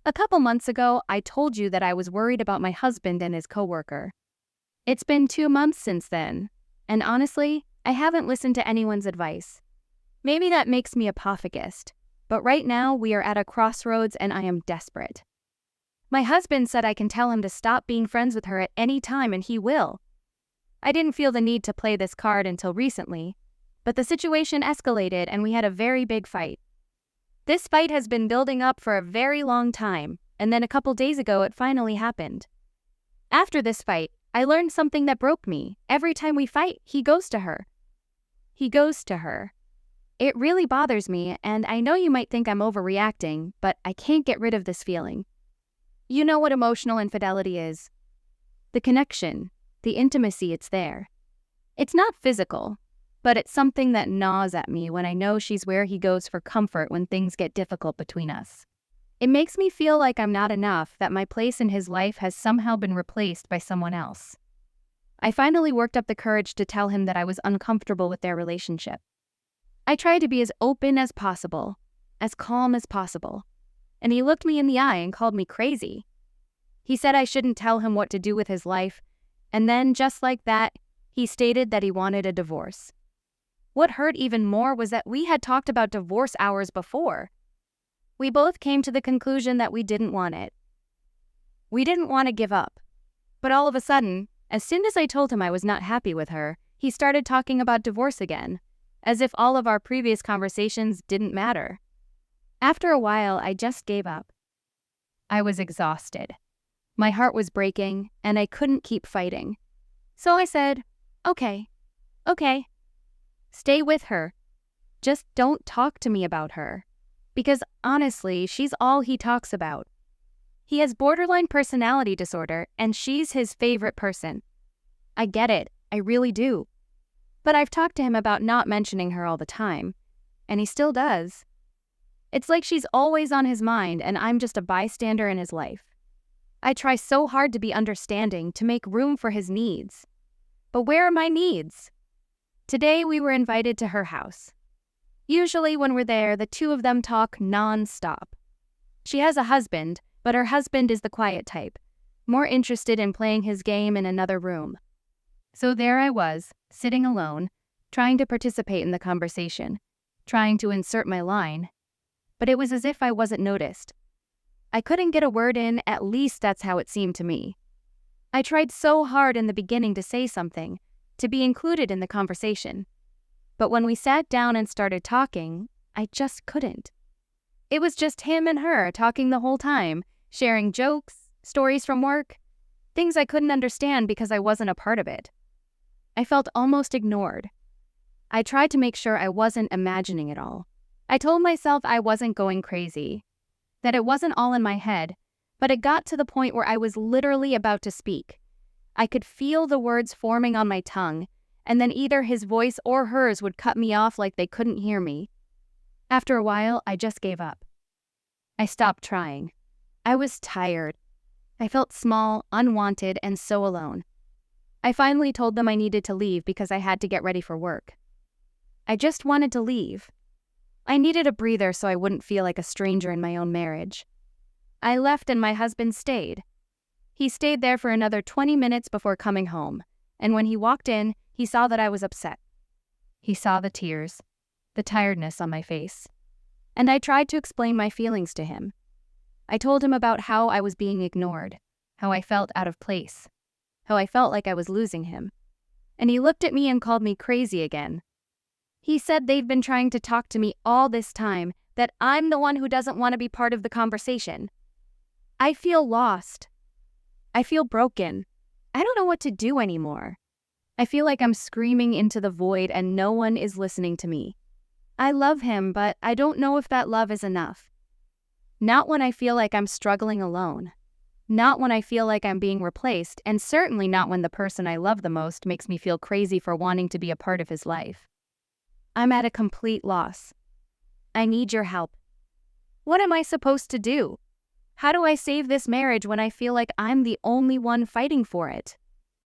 A couple months ago, I told you that I was worried about my husband and his coworker. It's been 2 months since then, and honestly, I haven't listened to anyone's advice. Maybe that makes me a pophagist, but right now we are at a crossroads and I am desperate. My husband said I can tell him to stop being friends with her at any time and he will. I didn't feel the need to play this card until recently, but the situation escalated and we had a very big fight. This fight has been building up for a very long time, and then a couple days ago it finally happened. After this fight, I learned something that broke me. Every time we fight, he goes to her. He goes to her. It really bothers me, and I know you might think I'm overreacting, but I can't get rid of this feeling. You know what emotional infidelity is. The connection, the intimacy, it's there. It's not physical, but it's something that gnaws at me when I know she's where he goes for comfort when things get difficult between us. It makes me feel like I'm not enough, that my place in his life has somehow been replaced by someone else. I finally worked up the courage to tell him that I was uncomfortable with their relationship. I tried to be as open as possible, as calm as possible, and he looked me in the eye and called me crazy. He said I shouldn't tell him what to do with his life, and then, just like that, he stated that he wanted a divorce. What hurt even more was that we had talked about divorce hours before. We both came to the conclusion that we didn't want it. We didn't want to give up. But all of a sudden, as soon as I told him I was not happy with her, he started talking about divorce again, as if all of our previous conversations didn't matter. After a while, I just gave up. I was exhausted. My heart was breaking, and I couldn't keep fighting. So I said, okay. Stay with her. Just don't talk to me about her. Because honestly, she's all he talks about. He has borderline personality disorder, and she's his favorite person. I get it, I really do. But I've talked to him about not mentioning her all the time, and he still does. It's like she's always on his mind, and I'm just a bystander in his life. I try so hard to be understanding, to make room for his needs. But where are my needs? Today we were invited to her house. Usually when we're there, the two of them talk non-stop. She has a husband, but her husband is the quiet type, more interested in playing his game in another room. So there I was, sitting alone, trying to participate in the conversation, trying to insert my line. But it was as if I wasn't noticed. I couldn't get a word in, at least that's how it seemed to me. I tried so hard in the beginning to say something, to be included in the conversation. But when we sat down and started talking, I just couldn't. It was just him and her talking the whole time, sharing jokes, stories from work, things I couldn't understand because I wasn't a part of it. I felt almost ignored. I tried to make sure I wasn't imagining it all. I told myself I wasn't going crazy, that it wasn't all in my head, but it got to the point where I was literally about to speak. I could feel the words forming on my tongue, and then either his voice or hers would cut me off like they couldn't hear me. After a while, I just gave up. I stopped trying. I was tired. I felt small, unwanted, and so alone. I finally told them I needed to leave because I had to get ready for work. I just wanted to leave. I needed a breather so I wouldn't feel like a stranger in my own marriage. I left and my husband stayed. He stayed there for another 20 minutes before coming home, and when he walked in, he saw that I was upset. He saw the tears, the tiredness on my face, and I tried to explain my feelings to him. I told him about how I was being ignored, how I felt out of place, how I felt like I was losing him, and he looked at me and called me crazy again. He said they'd been trying to talk to me all this time, that I'm the one who doesn't want to be part of the conversation. I feel lost. I feel broken. I don't know what to do anymore. I feel like I'm screaming into the void and no one is listening to me. I love him, but I don't know if that love is enough. Not when I feel like I'm struggling alone. Not when I feel like I'm being replaced, and certainly not when the person I love the most makes me feel crazy for wanting to be a part of his life. I'm at a complete loss. I need your help. What am I supposed to do? How do I save this marriage when I feel like I'm the only one fighting for it?